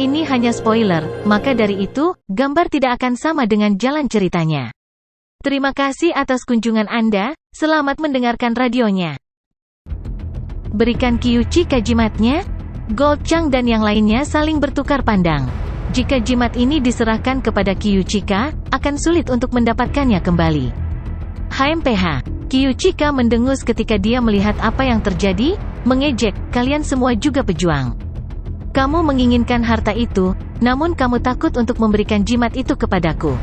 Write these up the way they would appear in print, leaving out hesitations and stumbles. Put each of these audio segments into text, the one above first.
ini hanya spoiler, maka dari itu, gambar tidak akan sama dengan jalan ceritanya. Terima kasih atas kunjungan Anda, selamat mendengarkan radionya. Berikan Kyuchika jimatnya. Gold Chang dan yang lainnya saling bertukar pandang. Jika jimat ini diserahkan kepada Kyuchika, akan sulit untuk mendapatkannya kembali. HMPH. Kyuchika mendengus ketika dia melihat apa yang terjadi, mengejek, kalian semua juga pejuang. Kamu menginginkan harta itu, namun kamu takut untuk memberikan jimat itu kepadaku.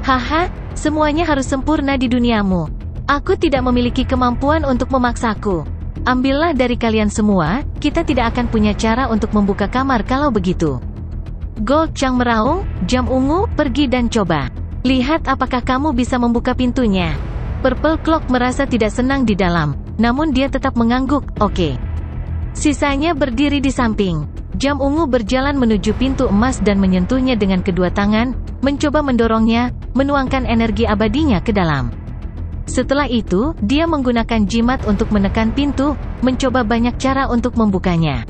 Haha, semuanya harus sempurna di duniamu. Aku tidak memiliki kemampuan untuk memaksaku. Ambillah dari kalian semua, kita tidak akan punya cara untuk membuka kamar kalau begitu. Gold Chang meraung, jam ungu, pergi dan coba. Lihat apakah kamu bisa membuka pintunya. Purple Clock merasa tidak senang di dalam, namun dia tetap mengangguk, oke. Sisanya berdiri di samping. Jam ungu berjalan menuju pintu emas dan menyentuhnya dengan kedua tangan, mencoba mendorongnya, menuangkan energi abadinya ke dalam. Setelah itu, dia menggunakan jimat untuk menekan pintu, mencoba banyak cara untuk membukanya.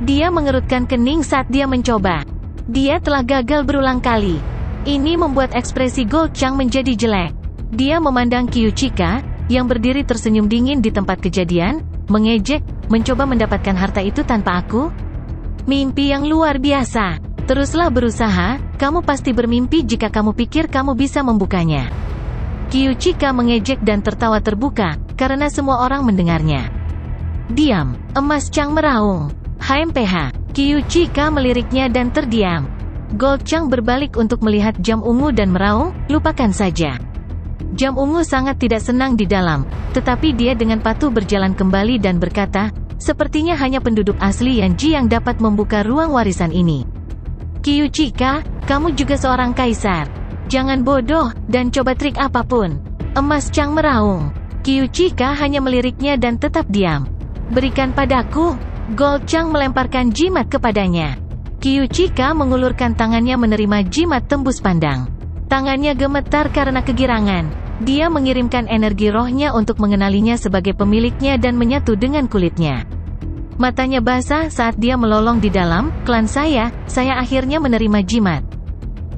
Dia mengerutkan kening saat dia mencoba. Dia telah gagal berulang kali. Ini membuat ekspresi Gold Chang menjadi jelek. Dia memandang Kyuchika, yang berdiri tersenyum dingin di tempat kejadian, mengejek, mencoba mendapatkan harta itu tanpa aku? Mimpi yang luar biasa. Teruslah berusaha, kamu pasti bermimpi jika kamu pikir kamu bisa membukanya. Kyuchika mengejek dan tertawa terbuka, karena semua orang mendengarnya. Diam, Emas Chang meraung. HMPH. Kyuchika meliriknya dan terdiam. Gold Chang berbalik untuk melihat jam ungu dan meraung, lupakan saja. Jam ungu sangat tidak senang di dalam, tetapi dia dengan patuh berjalan kembali dan berkata, sepertinya hanya penduduk asli Yanji yang dapat membuka ruang warisan ini. Kyuchika, kamu juga seorang kaisar. Jangan bodoh, dan coba trik apapun. Emas Chang meraung. Kyuchika hanya meliriknya dan tetap diam. Berikan padaku. Gold Chang melemparkan jimat kepadanya. Kyuchika mengulurkan tangannya menerima jimat tembus pandang. Tangannya gemetar karena kegirangan. Dia mengirimkan energi rohnya untuk mengenalinya sebagai pemiliknya dan menyatu dengan kulitnya. Matanya basah saat dia melolong di dalam, klan saya akhirnya menerima jimat.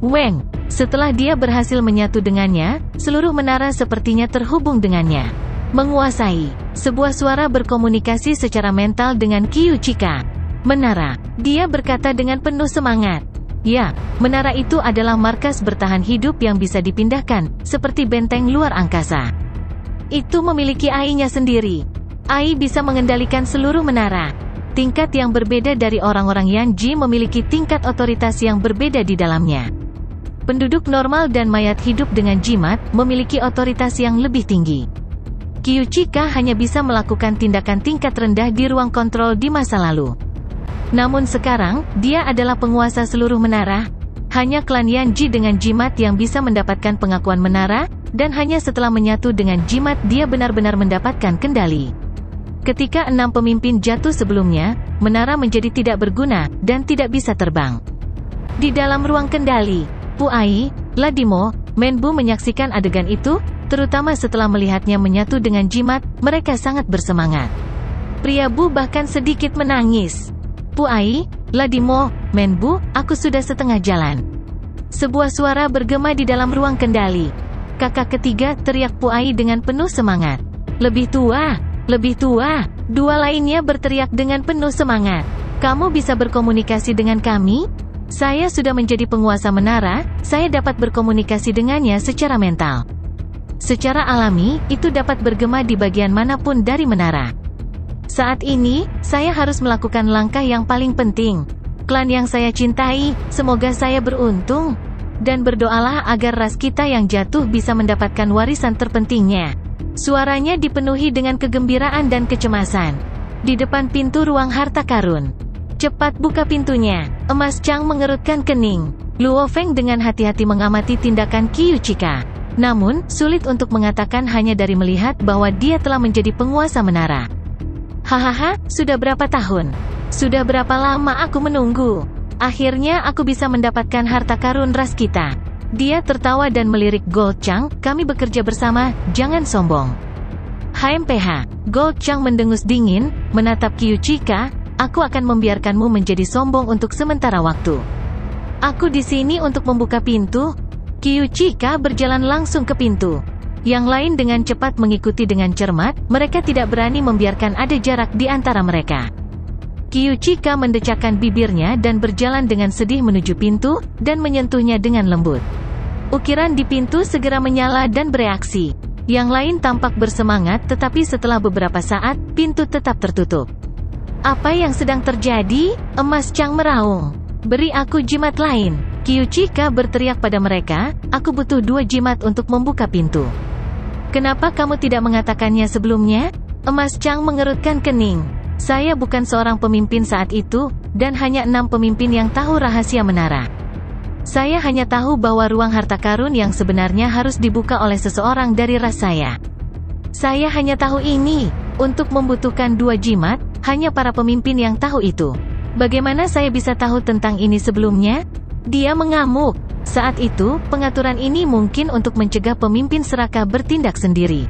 Weng, setelah dia berhasil menyatu dengannya, seluruh menara sepertinya terhubung dengannya. Menguasai. Sebuah suara berkomunikasi secara mental dengan Kyuchika. Menara. Dia berkata dengan penuh semangat. Ya, menara itu adalah markas bertahan hidup yang bisa dipindahkan, seperti benteng luar angkasa. Itu memiliki AI-nya sendiri. AI bisa mengendalikan seluruh menara. Tingkat yang berbeda dari orang-orang Yanji memiliki tingkat otoritas yang berbeda di dalamnya. Penduduk normal dan mayat hidup dengan jimat, memiliki otoritas yang lebih tinggi. Kyuchika hanya bisa melakukan tindakan tingkat rendah di ruang kontrol di masa lalu. Namun sekarang, dia adalah penguasa seluruh menara. Hanya klan Yanji dengan jimat yang bisa mendapatkan pengakuan menara, dan hanya setelah menyatu dengan jimat dia benar-benar mendapatkan kendali. Ketika 6 pemimpin jatuh sebelumnya, menara menjadi tidak berguna, dan tidak bisa terbang. Di dalam ruang kendali, Puai, Ladimo, Menbu menyaksikan adegan itu, terutama setelah melihatnya menyatu dengan jimat, mereka sangat bersemangat. Pria Bu bahkan sedikit menangis. Puai, Ladimo, Menbu, aku sudah setengah jalan. Sebuah suara bergema di dalam ruang kendali. Kakak ketiga, teriak Puai dengan penuh semangat. Lebih tua, lebih tua. Dua lainnya berteriak dengan penuh semangat. Kamu bisa berkomunikasi dengan kami? Saya sudah menjadi penguasa menara, saya dapat berkomunikasi dengannya secara mental. Secara alami, itu dapat bergema di bagian manapun dari menara. Saat ini, saya harus melakukan langkah yang paling penting. Klan yang saya cintai, semoga saya beruntung. Dan berdoalah agar ras kita yang jatuh bisa mendapatkan warisan terpentingnya. Suaranya dipenuhi dengan kegembiraan dan kecemasan. Di depan pintu ruang harta karun. Cepat buka pintunya. Emas Chang mengerutkan kening. Luo Feng dengan hati-hati mengamati tindakan Kyuchika. Namun, sulit untuk mengatakan hanya dari melihat bahwa dia telah menjadi penguasa menara. Hahaha, sudah berapa tahun? Sudah berapa lama aku menunggu? Akhirnya aku bisa mendapatkan harta karun ras kita. Dia tertawa dan melirik Gold Chang, kami bekerja bersama, jangan sombong. HMPH. Gold Chang mendengus dingin, menatap Kyuchika, aku akan membiarkanmu menjadi sombong untuk sementara waktu. Aku di sini untuk membuka pintu. Kyuchika berjalan langsung ke pintu. Yang lain dengan cepat mengikuti dengan cermat, mereka tidak berani membiarkan ada jarak di antara mereka. Kyuchika mendecakkan bibirnya dan berjalan dengan sedih menuju pintu, dan menyentuhnya dengan lembut. Ukiran di pintu segera menyala dan bereaksi. Yang lain tampak bersemangat, tetapi setelah beberapa saat, pintu tetap tertutup. Apa yang sedang terjadi? Emas Chang meraung. Beri aku jimat lain. Kyuchika berteriak pada mereka, aku butuh 2 jimat untuk membuka pintu. Kenapa kamu tidak mengatakannya sebelumnya? Emas Chang mengerutkan kening. Saya bukan seorang pemimpin saat itu, dan hanya 6 pemimpin yang tahu rahasia menara. Saya hanya tahu bahwa ruang harta karun yang sebenarnya harus dibuka oleh seseorang dari ras saya. Saya hanya tahu ini. Untuk membutuhkan 2 jimat, hanya para pemimpin yang tahu itu. Bagaimana saya bisa tahu tentang ini sebelumnya? Dia mengamuk. Saat itu, pengaturan ini mungkin untuk mencegah pemimpin serakah bertindak sendiri.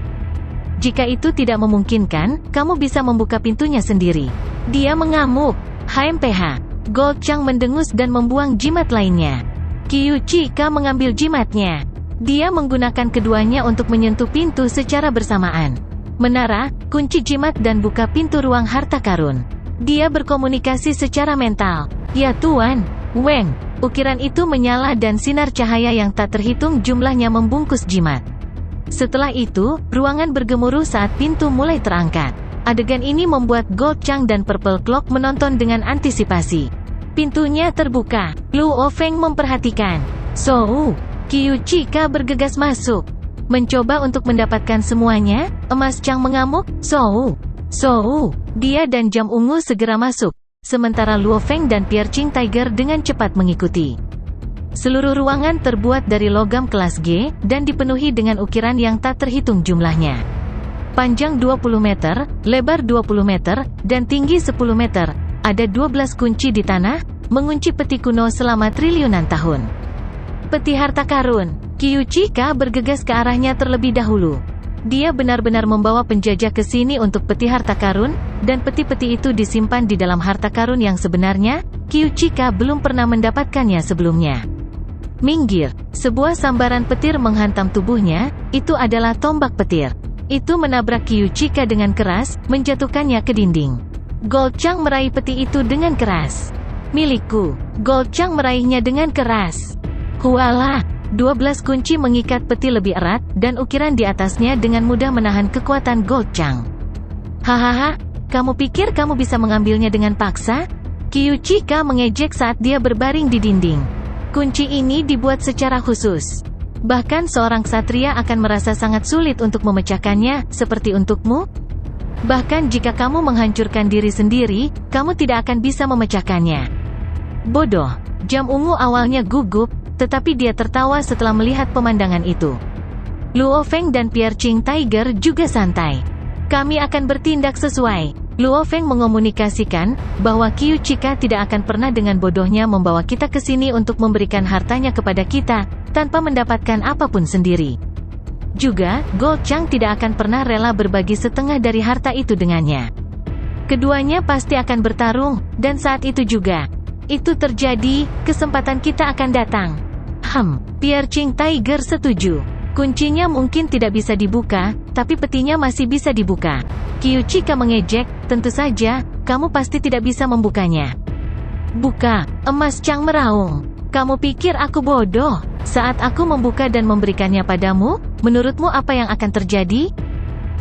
Jika itu tidak memungkinkan, kamu bisa membuka pintunya sendiri. Dia mengamuk. HMPH. Gold Chang mendengus dan membuang jimat lainnya. Kyuchika mengambil jimatnya. Dia menggunakan keduanya untuk menyentuh pintu secara bersamaan. Menara, kunci jimat dan buka pintu ruang harta karun. Dia berkomunikasi secara mental. Ya Tuan, Weng. Ukiran itu menyala dan sinar cahaya yang tak terhitung jumlahnya membungkus jimat. Setelah itu, ruangan bergemuruh saat pintu mulai terangkat. Adegan ini membuat Gold Chang dan Purple Clock menonton dengan antisipasi. Pintunya terbuka. Luo Feng memperhatikan. Kyuchika bergegas masuk. Mencoba untuk mendapatkan semuanya, Emas Chang mengamuk. Dia dan Jam Ungu segera masuk. Sementara Luo Feng dan Piercing Tiger dengan cepat mengikuti. Seluruh ruangan terbuat dari logam kelas G, dan dipenuhi dengan ukiran yang tak terhitung jumlahnya. Panjang 20 meter, lebar 20 meter, dan tinggi 10 meter. Ada 12 kunci di tanah, mengunci peti kuno selama triliunan tahun. Peti harta karun. Kyuchika bergegas ke arahnya terlebih dahulu. Dia benar-benar membawa penjajah ke sini untuk peti harta karun, dan peti-peti itu disimpan di dalam harta karun yang sebenarnya, Kyuchika belum pernah mendapatkannya sebelumnya. Minggir. Sebuah sambaran petir menghantam tubuhnya, itu adalah tombak petir. Itu menabrak Kyuchika dengan keras, menjatuhkannya ke dinding. Gold Chang meraih peti itu dengan keras. Milikku. Gold Chang meraihnya dengan keras. Hualah. 12 kunci mengikat peti lebih erat, dan ukiran di atasnya dengan mudah menahan kekuatan Gold Chang. Hahaha, kamu pikir kamu bisa mengambilnya dengan paksa? Kyuchika mengejek saat dia berbaring di dinding. Kunci ini dibuat secara khusus. Bahkan seorang ksatria akan merasa sangat sulit untuk memecahkannya, seperti untukmu. Bahkan jika kamu menghancurkan diri sendiri, kamu tidak akan bisa memecahkannya. Bodoh. Jam Ungu awalnya gugup, tetapi dia tertawa setelah melihat pemandangan itu. Luo Feng dan Piercing Tiger juga santai. Kami akan bertindak sesuai. Luo Feng mengomunikasikan bahwa Kyuchika tidak akan pernah dengan bodohnya membawa kita ke sini untuk memberikan hartanya kepada kita, tanpa mendapatkan apapun sendiri. Juga, Gold Chang tidak akan pernah rela berbagi setengah dari harta itu dengannya. Keduanya pasti akan bertarung, dan saat itu juga. Itu terjadi, kesempatan kita akan datang. Piercing Tiger setuju. Kuncinya mungkin tidak bisa dibuka, tapi petinya masih bisa dibuka. Kyuchika mengejek, tentu saja, kamu pasti tidak bisa membukanya. Buka, Emas Chang meraung. Kamu pikir aku bodoh? Saat aku membuka dan memberikannya padamu, menurutmu apa yang akan terjadi?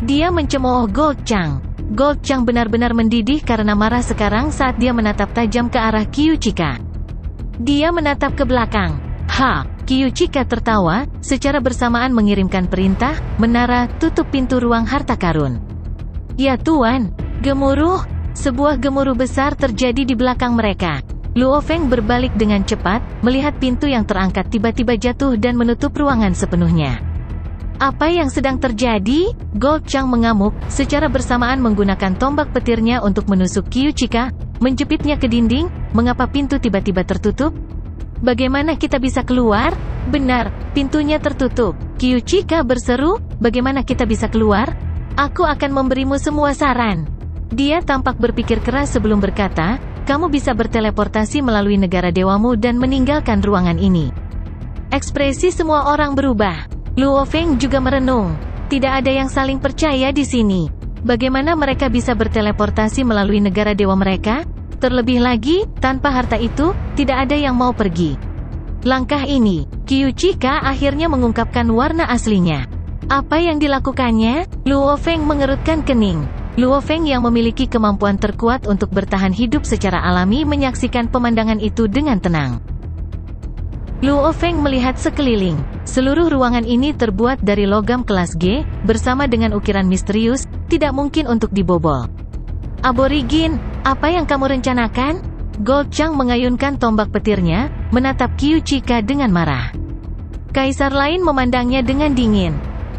Dia mencemooh Gold Chang. Gold Chang benar-benar mendidih karena marah sekarang saat dia menatap tajam ke arah Kyuchika. Dia menatap ke belakang. Kyuchika tertawa, secara bersamaan mengirimkan perintah, menara, tutup pintu ruang harta karun. Ya Tuan, gemuruh. Sebuah gemuruh besar terjadi di belakang mereka. Luo Feng berbalik dengan cepat, melihat pintu yang terangkat tiba-tiba jatuh dan menutup ruangan sepenuhnya. Apa yang sedang terjadi? Gold Chang mengamuk, secara bersamaan menggunakan tombak petirnya untuk menusuk Kyuchika, menjepitnya ke dinding. Mengapa pintu tiba-tiba tertutup? Bagaimana kita bisa keluar? Benar, pintunya tertutup. Kyuchika berseru, bagaimana kita bisa keluar? Aku akan memberimu semua saran. Dia tampak berpikir keras sebelum berkata, kamu bisa berteleportasi melalui negara dewamu dan meninggalkan ruangan ini. Ekspresi semua orang berubah. Luo Feng juga merenung. Tidak ada yang saling percaya di sini. Bagaimana mereka bisa berteleportasi melalui negara dewa mereka? Terlebih lagi, tanpa harta itu, tidak ada yang mau pergi. Langkah ini, Qiu Chika akhirnya mengungkapkan warna aslinya. Apa yang dilakukannya? Luo Feng mengerutkan kening. Luo Feng yang memiliki kemampuan terkuat untuk bertahan hidup secara alami menyaksikan pemandangan itu dengan tenang. Luo Feng melihat sekeliling. Seluruh ruangan ini terbuat dari logam kelas G, bersama dengan ukiran misterius, tidak mungkin untuk dibobol. Aborigin, apa yang kamu rencanakan? Gold Chang mengayunkan tombak petirnya, menatap Qiu Chika dengan marah. Kaisar lain memandangnya dengan dingin.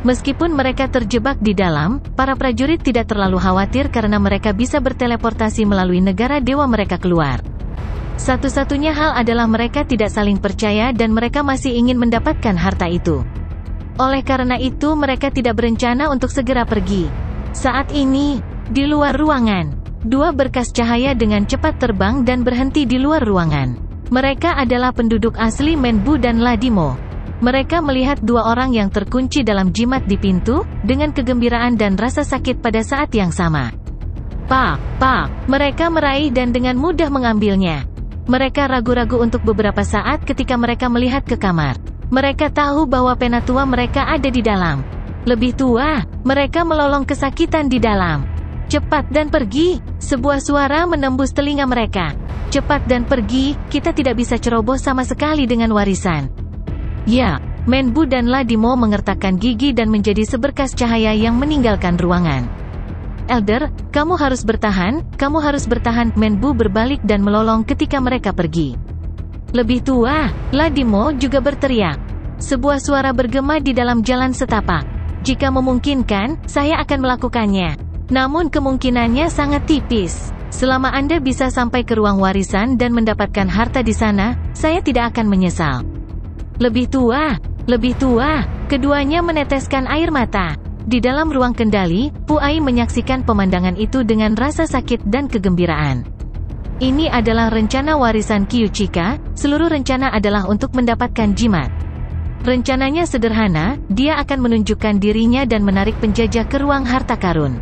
Meskipun mereka terjebak di dalam, para prajurit tidak terlalu khawatir karena mereka bisa berteleportasi melalui negara dewa mereka keluar. Satu-satunya hal adalah mereka tidak saling percaya dan mereka masih ingin mendapatkan harta itu. Oleh karena itu mereka tidak berencana untuk segera pergi. Saat ini, di luar ruangan, dua berkas cahaya dengan cepat terbang dan berhenti di luar ruangan. Mereka adalah penduduk asli Menbu dan Ladimo. Mereka melihat dua orang yang terkunci dalam jimat di pintu, dengan kegembiraan dan rasa sakit pada saat yang sama. Pak, mereka meraih dan dengan mudah mengambilnya. Mereka ragu-ragu untuk beberapa saat ketika mereka melihat ke kamar. Mereka tahu bahwa penatua mereka ada di dalam. Lebih tua, mereka melolong kesakitan di dalam. Cepat dan pergi, sebuah suara menembus telinga mereka. Cepat dan pergi, kita tidak bisa ceroboh sama sekali dengan warisan. Ya, Menbu dan Ladimo mengertakkan gigi dan menjadi seberkas cahaya yang meninggalkan ruangan. Elder, kamu harus bertahan, Menbu berbalik dan melolong ketika mereka pergi. Lebih tua, Ladimo juga berteriak. Sebuah suara bergema di dalam jalan setapak. Jika memungkinkan, saya akan melakukannya. Namun kemungkinannya sangat tipis. Selama Anda bisa sampai ke ruang warisan dan mendapatkan harta di sana, saya tidak akan menyesal. Lebih tua, keduanya meneteskan air mata. Di dalam ruang kendali, Puai menyaksikan pemandangan itu dengan rasa sakit dan kegembiraan. Ini adalah rencana warisan Qiu Chika, seluruh rencana adalah untuk mendapatkan jimat. Rencananya sederhana, dia akan menunjukkan dirinya dan menarik penjajah ke ruang harta karun.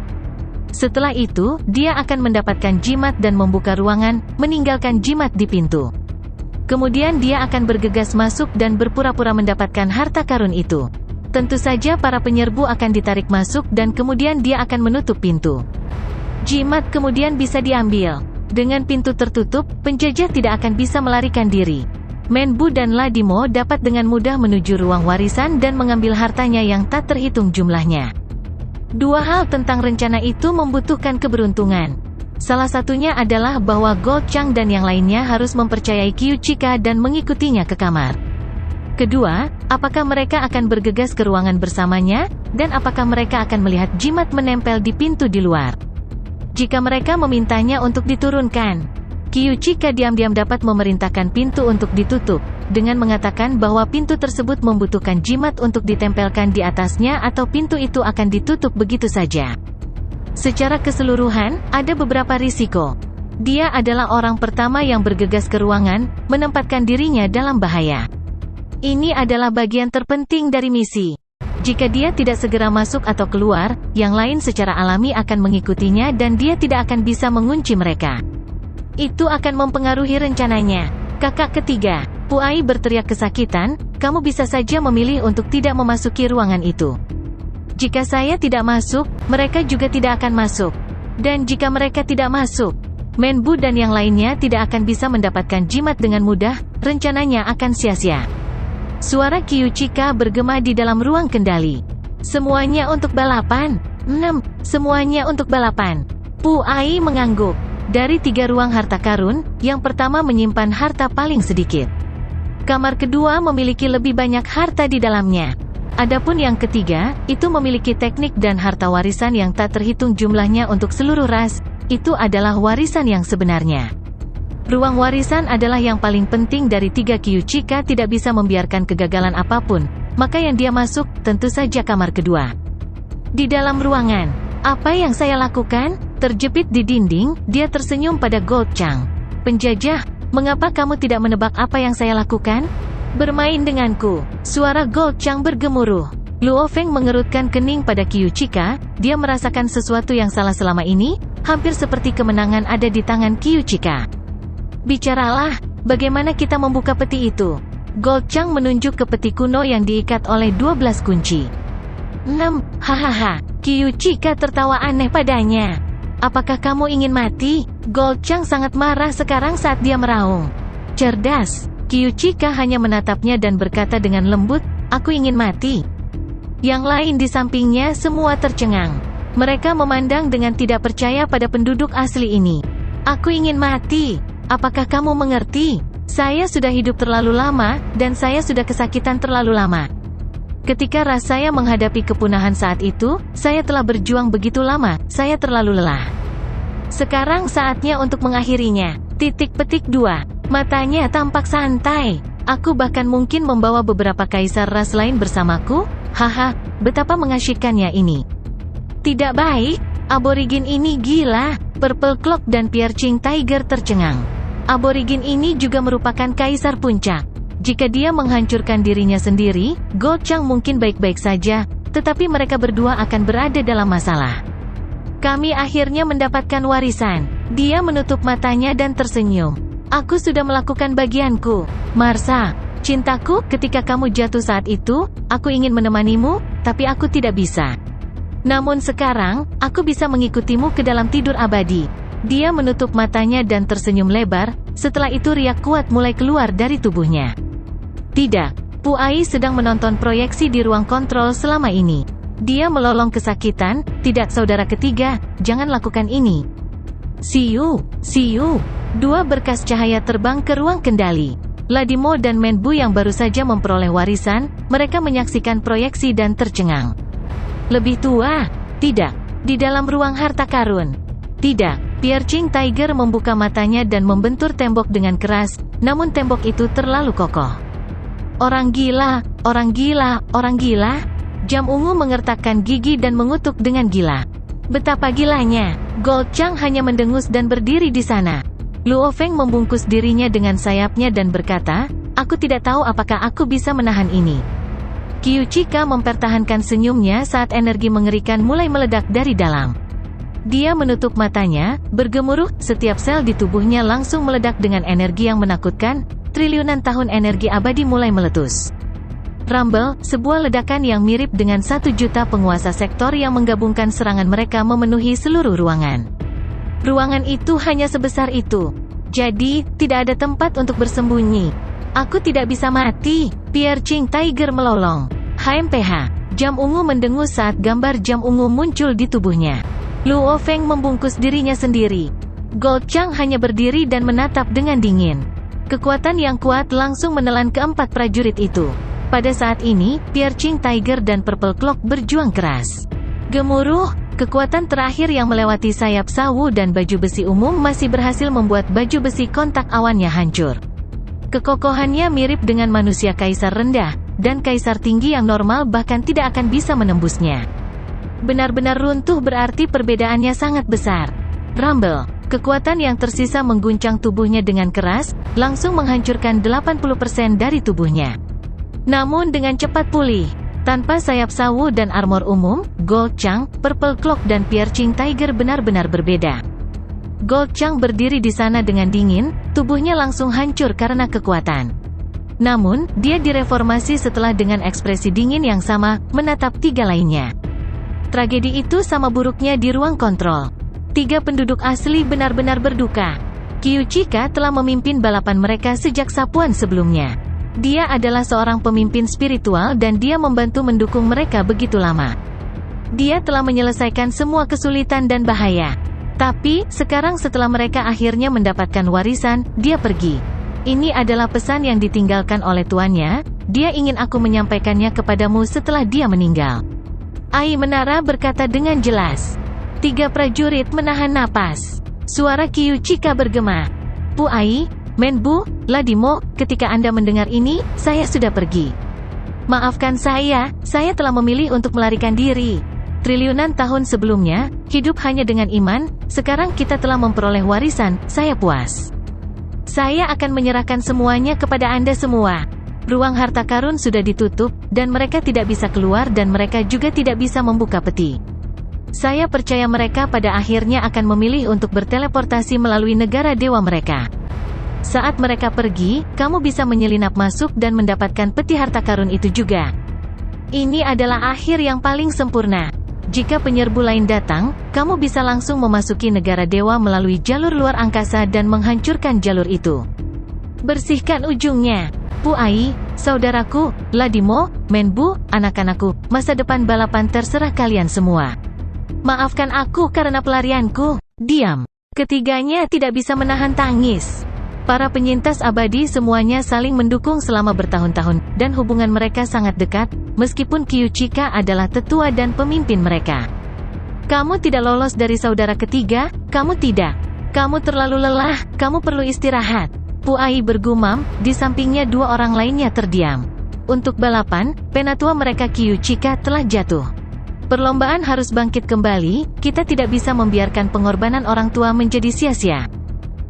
Setelah itu, dia akan mendapatkan jimat dan membuka ruangan, meninggalkan jimat di pintu. Kemudian dia akan bergegas masuk dan berpura-pura mendapatkan harta karun itu. Tentu saja para penyerbu akan ditarik masuk dan kemudian dia akan menutup pintu. Jimat kemudian bisa diambil. Dengan pintu tertutup, penjajah tidak akan bisa melarikan diri. Menbu dan Ladimo dapat dengan mudah menuju ruang warisan dan mengambil hartanya yang tak terhitung jumlahnya. Dua hal tentang rencana itu membutuhkan keberuntungan. Salah satunya adalah bahwa Gold Chang dan yang lainnya harus mempercayai Qiu Chika dan mengikutinya ke kamar. Kedua, apakah mereka akan bergegas ke ruangan bersamanya, dan apakah mereka akan melihat jimat menempel di pintu di luar? Jika mereka memintanya untuk diturunkan, Qiu Chika diam-diam dapat memerintahkan pintu untuk ditutup, dengan mengatakan bahwa pintu tersebut membutuhkan jimat untuk ditempelkan di atasnya atau pintu itu akan ditutup begitu saja. Secara keseluruhan, ada beberapa risiko. Dia adalah orang pertama yang bergegas ke ruangan, menempatkan dirinya dalam bahaya. Ini adalah bagian terpenting dari misi. Jika dia tidak segera masuk atau keluar, yang lain secara alami akan mengikutinya dan dia tidak akan bisa mengunci mereka. Itu akan mempengaruhi rencananya. Kakak ketiga, Puai berteriak kesakitan, kamu bisa saja memilih untuk tidak memasuki ruangan itu. Jika saya tidak masuk, mereka juga tidak akan masuk. Dan jika mereka tidak masuk, Menbu dan yang lainnya tidak akan bisa mendapatkan jimat dengan mudah, rencananya akan sia-sia. Suara Qiu Chika bergema di dalam ruang kendali. Semuanya untuk balapan. 6. Semuanya untuk balapan. Puai mengangguk. Dari 3 ruang harta karun, yang pertama menyimpan harta paling sedikit. Kamar kedua memiliki lebih banyak harta di dalamnya. Adapun yang ketiga, itu memiliki teknik dan harta warisan yang tak terhitung jumlahnya untuk seluruh ras. Itu adalah warisan yang sebenarnya. Ruang warisan adalah yang paling penting dari 3. Qiu Chika tidak bisa membiarkan kegagalan apapun, maka yang dia masuk, tentu saja kamar kedua. Di dalam ruangan, apa yang saya lakukan? Terjepit di dinding, dia tersenyum pada Gold Chang. Penjajah, mengapa kamu tidak menebak apa yang saya lakukan? Bermain denganku. Suara Gold Chang bergemuruh. Luo Feng mengerutkan kening pada Qiu Chika, dia merasakan sesuatu yang salah selama ini, hampir seperti kemenangan ada di tangan Qiu Chika. Bicaralah, bagaimana kita membuka peti itu? Gold Chang menunjuk ke peti kuno yang diikat oleh 12 kunci. 6. Hahaha. Qiu Chika tertawa aneh padanya. Apakah kamu ingin mati? Gold Chang sangat marah sekarang saat dia meraung. Cerdas. Qiu Chika hanya menatapnya dan berkata dengan lembut, aku ingin mati. Yang lain di sampingnya semua tercengang. Mereka memandang dengan tidak percaya pada penduduk asli ini. Aku ingin mati. Apakah kamu mengerti? Saya sudah hidup terlalu lama, dan saya sudah kesakitan terlalu lama. Ketika rasanya menghadapi kepunahan saat itu, saya telah berjuang begitu lama, saya terlalu lelah. Sekarang saatnya untuk mengakhirinya. Petik 2. Matanya tampak santai. Aku bahkan mungkin membawa beberapa kaisar ras lain bersamaku. Haha, betapa mengasyikkannya ini. Tidak baik, aborigin ini gila. Purple Clock dan Piercing Tiger tercengang. Aborigin ini juga merupakan kaisar puncak. Jika dia menghancurkan dirinya sendiri, Gold Chang mungkin baik-baik saja, tetapi mereka berdua akan berada dalam masalah. Kami akhirnya mendapatkan warisan. Dia menutup matanya dan tersenyum. Aku sudah melakukan bagianku. Marsa, cintaku, ketika kamu jatuh saat itu, aku ingin menemanimu, tapi aku tidak bisa. Namun sekarang, aku bisa mengikutimu ke dalam tidur abadi. Dia menutup matanya dan tersenyum lebar, setelah itu riak kuat mulai keluar dari tubuhnya. Tidak, Pu Ai sedang menonton proyeksi di ruang kontrol selama ini. Dia melolong kesakitan, tidak saudara ketiga, jangan lakukan ini. Siu. Dua berkas cahaya terbang ke ruang kendali. Ladimo dan Menbu yang baru saja memperoleh warisan, mereka menyaksikan proyeksi dan tercengang. Lebih tua? Tidak. Di dalam ruang harta karun? Tidak. Piercing Tiger membuka matanya dan membentur tembok dengan keras, namun tembok itu terlalu kokoh. Orang gila, orang gila, orang gila. Jam ungu mengertakkan gigi dan mengutuk dengan gila. Betapa gilanya. Gold Chang hanya mendengus dan berdiri di sana. Luo Feng membungkus dirinya dengan sayapnya dan berkata, aku tidak tahu apakah aku bisa menahan ini. Qiu Chika mempertahankan senyumnya saat energi mengerikan mulai meledak dari dalam. Dia menutup matanya, bergemuruh, setiap sel di tubuhnya langsung meledak dengan energi yang menakutkan, triliunan tahun energi abadi mulai meletus. Rumble, sebuah ledakan yang mirip dengan 1 juta penguasa sektor yang menggabungkan serangan mereka memenuhi seluruh ruangan. Ruangan itu hanya sebesar itu. Jadi, tidak ada tempat untuk bersembunyi. Aku tidak bisa mati. Piercing Tiger melolong. HMPH. Jam ungu mendengus saat gambar jam ungu muncul di tubuhnya. Luo Feng membungkus dirinya sendiri. Gold Chang hanya berdiri dan menatap dengan dingin. Kekuatan yang kuat langsung menelan keempat prajurit itu. Pada saat ini, Piercing Tiger dan Purple Clock berjuang keras. Gemuruh, kekuatan terakhir yang melewati sayap sawu dan baju besi umum masih berhasil membuat baju besi kontak awannya hancur. Kekokohannya mirip dengan manusia kaisar rendah, dan kaisar tinggi yang normal bahkan tidak akan bisa menembusnya. Benar-benar runtuh berarti perbedaannya sangat besar. Rumble, kekuatan yang tersisa mengguncang tubuhnya dengan keras, langsung menghancurkan 80% dari tubuhnya. Namun dengan cepat pulih. Tanpa sayap sawu dan armor umum, Gold Chang, Purple Clock dan Piercing Tiger benar-benar berbeda. Gold Chang berdiri di sana dengan dingin, tubuhnya langsung hancur karena kekuatan. Namun, dia direformasi setelah dengan ekspresi dingin yang sama, menatap 3 lainnya. Tragedi itu sama buruknya di ruang kontrol. 3 penduduk asli benar-benar berduka. Qiu Chika telah memimpin balapan mereka sejak sapuan sebelumnya. Dia adalah seorang pemimpin spiritual dan dia membantu mendukung mereka begitu lama. Dia telah menyelesaikan semua kesulitan dan bahaya. Tapi, sekarang setelah mereka akhirnya mendapatkan warisan, dia pergi. Ini adalah pesan yang ditinggalkan oleh tuannya, dia ingin aku menyampaikannya kepadamu setelah dia meninggal. Ai Menara berkata dengan jelas. 3 prajurit menahan napas. Suara Qiu Chika bergema. Pu Ai, Menbu, Ladimo, ketika Anda mendengar ini, saya sudah pergi. Maafkan saya telah memilih untuk melarikan diri. Triliunan tahun sebelumnya, hidup hanya dengan iman, sekarang kita telah memperoleh warisan, saya puas. Saya akan menyerahkan semuanya kepada Anda semua. Ruang harta karun sudah ditutup, dan mereka tidak bisa keluar dan mereka juga tidak bisa membuka peti. Saya percaya mereka pada akhirnya akan memilih untuk berteleportasi melalui negara dewa mereka. Saat mereka pergi, kamu bisa menyelinap masuk dan mendapatkan peti harta karun itu juga. Ini adalah akhir yang paling sempurna. Jika penyerbu lain datang, kamu bisa langsung memasuki negara dewa melalui jalur luar angkasa dan menghancurkan jalur itu. Bersihkan ujungnya. Pu Ai, saudaraku, Ladimo, Menbu, anak-anakku, masa depan balapan terserah kalian semua. Maafkan aku karena pelarianku. Diam. Ketiganya tidak bisa menahan tangis. Para penyintas abadi semuanya saling mendukung selama bertahun-tahun, dan hubungan mereka sangat dekat, meskipun Kyuchika adalah tetua dan pemimpin mereka. Kamu tidak lolos dari saudara ketiga, kamu tidak. Kamu terlalu lelah, kamu perlu istirahat. Pu Ai bergumam, di sampingnya dua orang lainnya terdiam. Untuk balapan, penatua mereka Kyuchika telah jatuh. Perlombaan harus bangkit kembali, kita tidak bisa membiarkan pengorbanan orang tua menjadi sia-sia.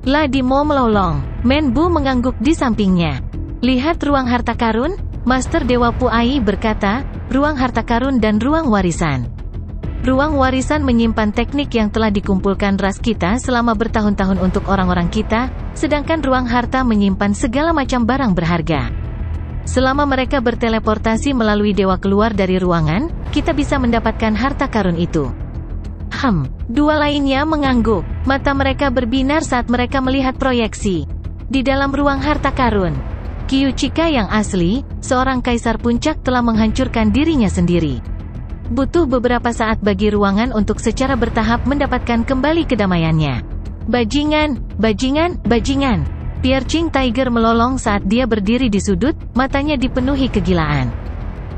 Ladimo melolong. Menbu mengangguk di sampingnya. Lihat ruang harta karun? Master Dewa Pu Ai berkata, ruang harta karun dan ruang warisan. Ruang warisan menyimpan teknik yang telah dikumpulkan ras kita selama bertahun-tahun untuk orang-orang kita, sedangkan ruang harta menyimpan segala macam barang berharga. Selama mereka berteleportasi melalui dewa keluar dari ruangan, kita bisa mendapatkan harta karun itu. Dua lainnya mengangguk. Mata mereka berbinar saat mereka melihat proyeksi. Di dalam ruang harta karun, Kyuchika yang asli, seorang kaisar puncak telah menghancurkan dirinya sendiri. Butuh beberapa saat bagi ruangan untuk secara bertahap mendapatkan kembali kedamaiannya. Bajingan, bajingan, bajingan. Piercing Tiger melolong saat dia berdiri di sudut, matanya dipenuhi kegilaan.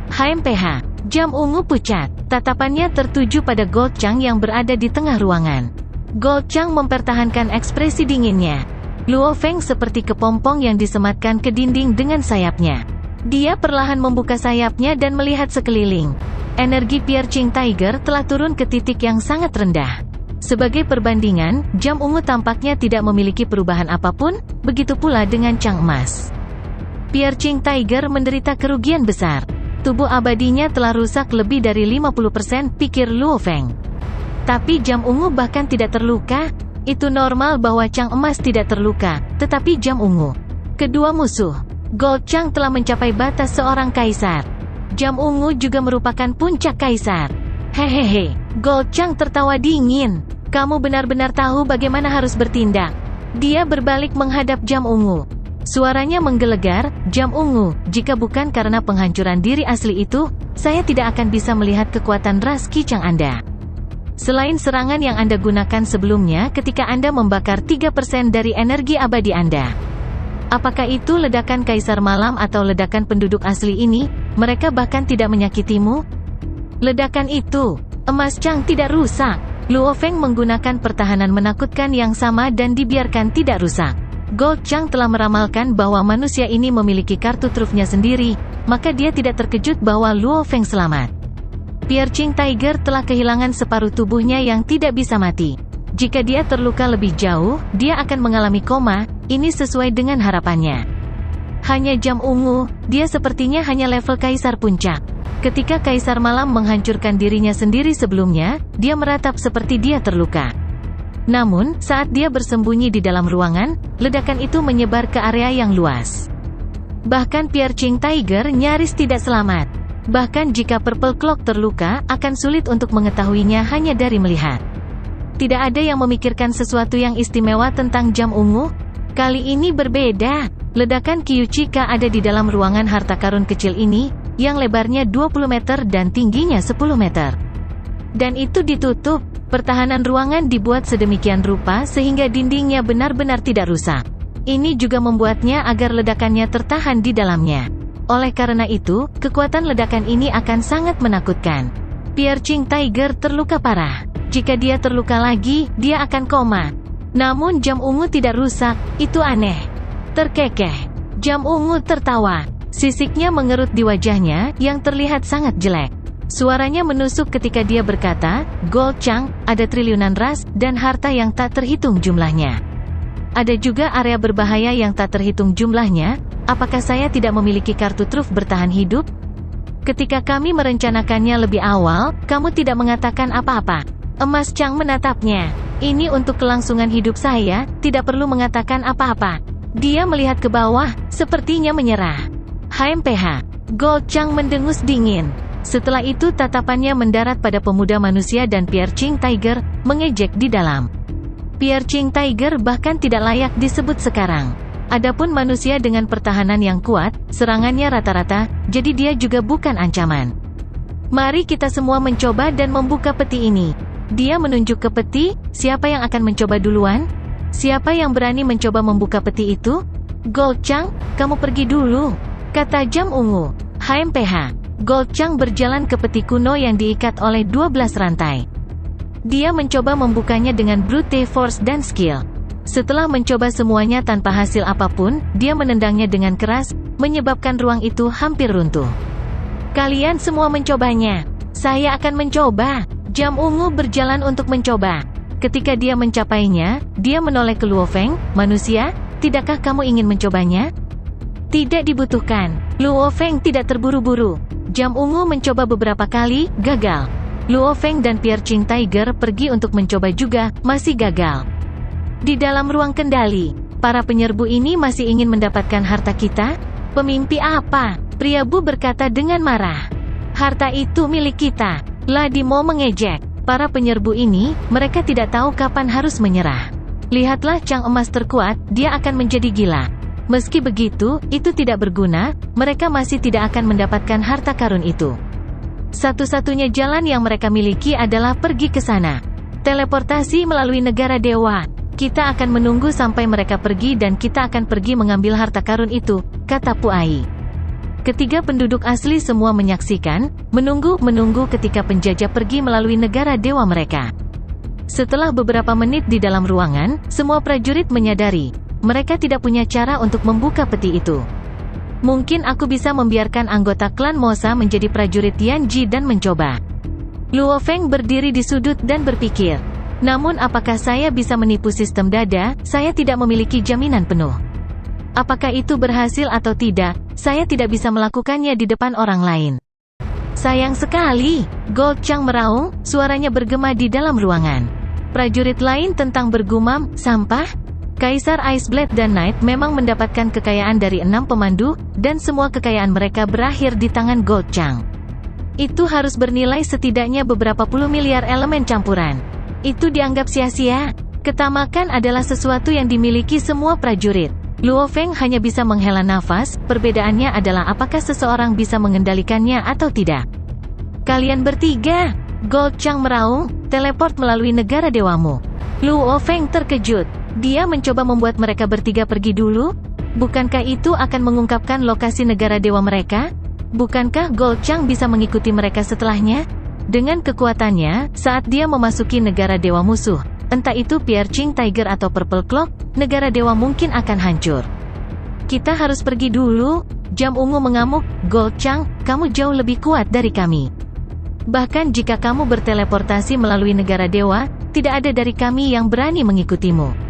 HMPH. Jam ungu pucat. Tatapannya tertuju pada Gold Chang yang berada di tengah ruangan. Gold Chang mempertahankan ekspresi dinginnya. Luo Feng seperti kepompong yang disematkan ke dinding dengan sayapnya. Dia perlahan membuka sayapnya dan melihat sekeliling. Energi Piercing Tiger telah turun ke titik yang sangat rendah. Sebagai perbandingan, jam ungu tampaknya tidak memiliki perubahan apapun, begitu pula dengan Chang Emas. Piercing Tiger menderita kerugian besar. Tubuh abadinya telah rusak lebih dari 50%, pikir Luo Feng. Tapi jam ungu bahkan tidak terluka. Itu normal bahwa Chang Emas tidak terluka, tetapi jam ungu. Kedua musuh. Gold Chang telah mencapai batas seorang kaisar. Jam ungu juga merupakan puncak kaisar. Hehehe. Gold Chang tertawa dingin. Kamu benar-benar tahu bagaimana harus bertindak. Dia berbalik menghadap jam ungu. Suaranya menggelegar, jam ungu, jika bukan karena penghancuran diri asli itu, saya tidak akan bisa melihat kekuatan ras Ki-Chang Anda. Selain serangan yang Anda gunakan sebelumnya ketika Anda membakar 3% dari energi abadi Anda. Apakah itu ledakan Kaisar Malam atau ledakan penduduk asli ini? Mereka bahkan tidak menyakitimu? Ledakan itu, emas Chang tidak rusak. Luo Feng menggunakan pertahanan menakutkan yang sama dan dibiarkan tidak rusak. Gold Chang telah meramalkan bahwa manusia ini memiliki kartu trufnya sendiri, maka dia tidak terkejut bahwa Luo Feng selamat. Piercing Tiger telah kehilangan separuh tubuhnya yang tidak bisa mati. Jika dia terluka lebih jauh, dia akan mengalami koma, ini sesuai dengan harapannya. Hanya jam ungu, dia sepertinya hanya level Kaisar Puncak. Ketika Kaisar Malam menghancurkan dirinya sendiri sebelumnya, dia meratap seperti dia terluka. Namun, saat dia bersembunyi di dalam ruangan, ledakan itu menyebar ke area yang luas. Bahkan Piercing Tiger nyaris tidak selamat. Bahkan jika Purple Clock terluka, akan sulit untuk mengetahuinya hanya dari melihat. Tidak ada yang memikirkan sesuatu yang istimewa tentang jam ungu. Kali ini berbeda. Ledakan Kyuchika ada di dalam ruangan harta karun kecil ini, yang lebarnya 20 meter dan tingginya 10 meter. Dan itu ditutup. Pertahanan ruangan dibuat sedemikian rupa sehingga dindingnya benar-benar tidak rusak. Ini juga membuatnya agar ledakannya tertahan di dalamnya. Oleh karena itu, kekuatan ledakan ini akan sangat menakutkan. Piercing Tiger terluka parah. Jika dia terluka lagi, dia akan koma. Namun jam ungu tidak rusak, itu aneh. Terkekeh. Jam ungu tertawa. Sisiknya mengerut di wajahnya, yang terlihat sangat jelek. Suaranya menusuk ketika dia berkata, Gold Chang, ada triliunan ras, dan harta yang tak terhitung jumlahnya. Ada juga area berbahaya yang tak terhitung jumlahnya. Apakah saya tidak memiliki kartu truf bertahan hidup? Ketika kami merencanakannya lebih awal, kamu tidak mengatakan apa-apa. Emas Chang menatapnya. Ini untuk kelangsungan hidup saya, tidak perlu mengatakan apa-apa. Dia melihat ke bawah, sepertinya menyerah. HMPH. Gold Chang mendengus dingin. Setelah itu tatapannya mendarat pada pemuda manusia dan Pierre Ching Tiger, mengejek di dalam. Pierre Ching Tiger bahkan tidak layak disebut sekarang. Adapun manusia dengan pertahanan yang kuat, serangannya rata-rata, jadi dia juga bukan ancaman. Mari kita semua mencoba dan membuka peti ini. Dia menunjuk ke peti, siapa yang akan mencoba duluan? Siapa yang berani mencoba membuka peti itu? Gold Chang, kamu pergi dulu, kata Jam Ungu. HMPH. Gold Chang berjalan ke peti kuno yang diikat oleh 12 rantai. Dia mencoba membukanya dengan brute force dan skill. Setelah mencoba semuanya tanpa hasil apapun, dia menendangnya dengan keras, menyebabkan ruang itu hampir runtuh. Kalian semua mencobanya. Saya akan mencoba. Jam Ungu berjalan untuk mencoba. Ketika dia mencapainya, dia menoleh ke Luo Feng, manusia, tidakkah kamu ingin mencobanya? Tidak dibutuhkan. Luo Feng tidak terburu-buru. Jam Ungu mencoba beberapa kali, gagal. Luo Feng dan Pierre Ching Tiger pergi untuk mencoba juga, masih gagal. Di dalam ruang kendali, para penyerbu ini masih ingin mendapatkan harta kita? Pemimpi apa? Pria Bu berkata dengan marah. Harta itu milik kita. Ladimo mengejek. Para penyerbu ini, mereka tidak tahu kapan harus menyerah. Lihatlah Chang emas terkuat, dia akan menjadi gila. Meski begitu, itu tidak berguna, mereka masih tidak akan mendapatkan harta karun itu. Satu-satunya jalan yang mereka miliki adalah pergi ke sana. Teleportasi melalui negara dewa. Kita akan menunggu sampai mereka pergi dan kita akan pergi mengambil harta karun itu, kata Puai. Ketiga penduduk asli semua menyaksikan, menunggu ketika penjajah pergi melalui negara dewa mereka. Setelah beberapa menit di dalam ruangan, semua prajurit menyadari, mereka tidak punya cara untuk membuka peti itu. Mungkin aku bisa membiarkan anggota klan Mosa menjadi prajurit Yanji dan mencoba. Luo Feng berdiri di sudut dan berpikir. Namun apakah saya bisa menipu sistem dada? Saya tidak memiliki jaminan penuh. Apakah itu berhasil atau tidak, saya tidak bisa melakukannya di depan orang lain. Sayang sekali, Gold Chang meraung, suaranya bergema di dalam ruangan. Prajurit lain tentang bergumam, sampah? Kaisar Iceblade dan Knight memang mendapatkan kekayaan dari 6 pemandu, dan semua kekayaan mereka berakhir di tangan Gold Chang. Itu harus bernilai setidaknya beberapa puluh miliar elemen campuran. Itu dianggap sia-sia. Ketamakan adalah sesuatu yang dimiliki semua prajurit. Luo Feng hanya bisa menghela nafas, perbedaannya adalah apakah seseorang bisa mengendalikannya atau tidak. Kalian bertiga, Gold Chang meraung, teleport melalui negara dewamu. Luo Feng terkejut. Dia mencoba membuat mereka bertiga pergi dulu? Bukankah itu akan mengungkapkan lokasi negara dewa mereka? Bukankah Gold Chang bisa mengikuti mereka setelahnya? Dengan kekuatannya, saat dia memasuki negara dewa musuh, entah itu Pierre Ching Tiger atau Purple Clock, negara dewa mungkin akan hancur. Kita harus pergi dulu. Jam Ungu mengamuk, Gold Chang, kamu jauh lebih kuat dari kami. Bahkan jika kamu berteleportasi melalui negara dewa, tidak ada dari kami yang berani mengikutimu.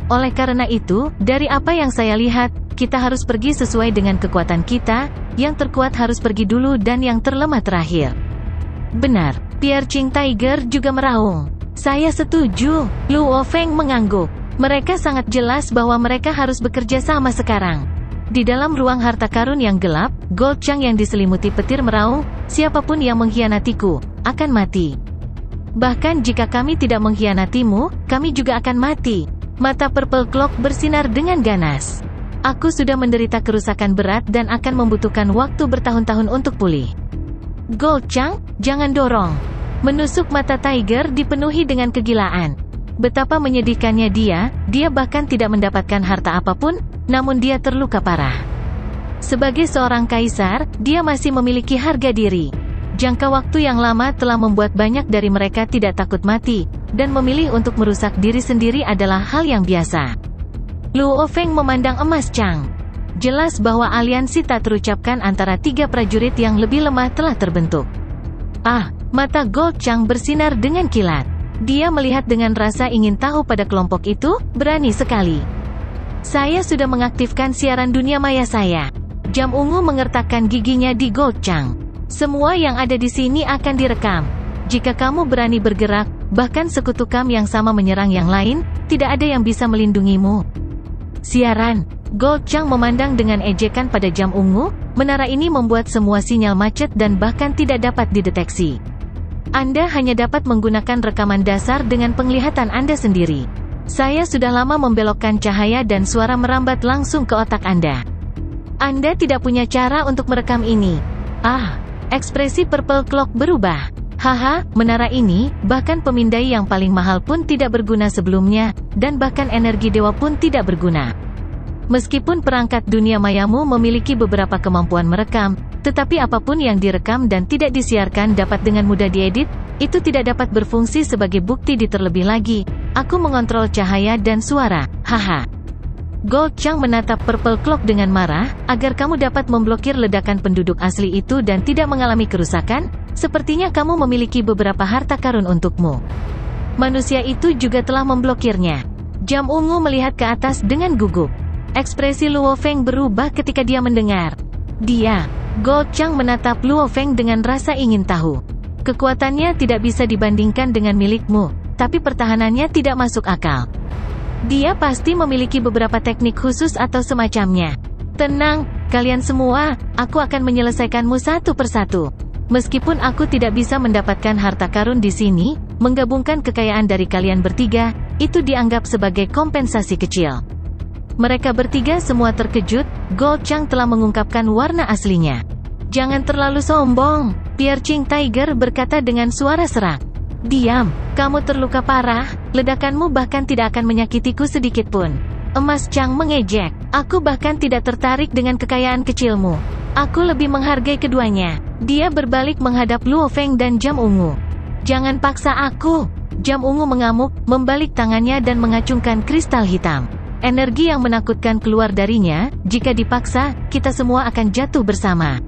Oleh karena itu, dari apa yang saya lihat, kita harus pergi sesuai dengan kekuatan kita, yang terkuat harus pergi dulu dan yang terlemah terakhir. Benar, Pierre Ching Tiger juga meraung. Saya setuju, Luo Feng mengangguk. Mereka sangat jelas bahwa mereka harus bekerja sama sekarang. Di dalam ruang harta karun yang gelap, Gold Chang yang diselimuti petir meraung, siapapun yang mengkhianatiku, akan mati. Bahkan jika kami tidak mengkhianatimu, kami juga akan mati. Mata Purple Clock bersinar dengan ganas. Aku sudah menderita kerusakan berat dan akan membutuhkan waktu bertahun-tahun untuk pulih. Gold Chang, jangan dorong. Menusuk mata Tiger dipenuhi dengan kegilaan. Betapa menyedihkannya dia bahkan tidak mendapatkan harta apapun, namun dia terluka parah. Sebagai seorang kaisar, dia masih memiliki harga diri. Jangka waktu yang lama telah membuat banyak dari mereka tidak takut mati, dan memilih untuk merusak diri sendiri adalah hal yang biasa. Luo Feng memandang emas Chang. Jelas bahwa aliansi tak terucapkan antara tiga prajurit yang lebih lemah telah terbentuk. Mata Gold Chang bersinar dengan kilat. Dia melihat dengan rasa ingin tahu pada kelompok itu, berani sekali. Saya sudah mengaktifkan siaran dunia maya saya. Jam ungu mengertakkan giginya di Gold Chang. Semua yang ada di sini akan direkam. Jika kamu berani bergerak, bahkan sekutu Kam yang sama menyerang yang lain, tidak ada yang bisa melindungimu. Siaran. Gold Chang memandang dengan ejekan pada jam ungu. Menara ini membuat semua sinyal macet dan bahkan tidak dapat dideteksi. Anda hanya dapat menggunakan rekaman dasar dengan penglihatan Anda sendiri. Saya sudah lama membelokkan cahaya dan suara merambat langsung ke otak Anda. Anda tidak punya cara untuk merekam ini. Ekspresi Purple Clock berubah. Menara ini, bahkan pemindai yang paling mahal pun tidak berguna sebelumnya, dan bahkan energi dewa pun tidak berguna. Meskipun perangkat dunia mayamu memiliki beberapa kemampuan merekam, tetapi apapun yang direkam dan tidak disiarkan dapat dengan mudah diedit, itu tidak dapat berfungsi sebagai bukti di terlebih lagi. Aku mengontrol cahaya dan suara. Gold Chang menatap Purple Clock dengan marah, agar kamu dapat memblokir ledakan penduduk asli itu dan tidak mengalami kerusakan, sepertinya kamu memiliki beberapa harta karun untukmu. Manusia itu juga telah memblokirnya. Jam ungu melihat ke atas dengan gugup. Ekspresi Luo Feng berubah ketika dia mendengar. Gold Chang menatap Luo Feng dengan rasa ingin tahu. Kekuatannya tidak bisa dibandingkan dengan milikmu, tapi pertahanannya tidak masuk akal. Dia pasti memiliki beberapa teknik khusus atau semacamnya. Tenang, kalian semua, aku akan menyelesaikanmu satu persatu. Meskipun aku tidak bisa mendapatkan harta karun di sini, menggabungkan kekayaan dari kalian bertiga, itu dianggap sebagai kompensasi kecil. Mereka bertiga semua terkejut. Gold Chang telah mengungkapkan warna aslinya. Jangan terlalu sombong, Piercing Tiger berkata dengan suara serak. Diam, kamu terluka parah, ledakanmu bahkan tidak akan menyakitiku sedikitpun. Emas Chang mengejek. Aku bahkan tidak tertarik dengan kekayaan kecilmu. Aku lebih menghargai keduanya. Dia berbalik menghadap Luo Feng dan Jam Ungu. Jangan paksa aku. Jam Ungu mengamuk, membalik tangannya dan mengacungkan kristal hitam. Energi yang menakutkan keluar darinya. Jika dipaksa, kita semua akan jatuh bersama.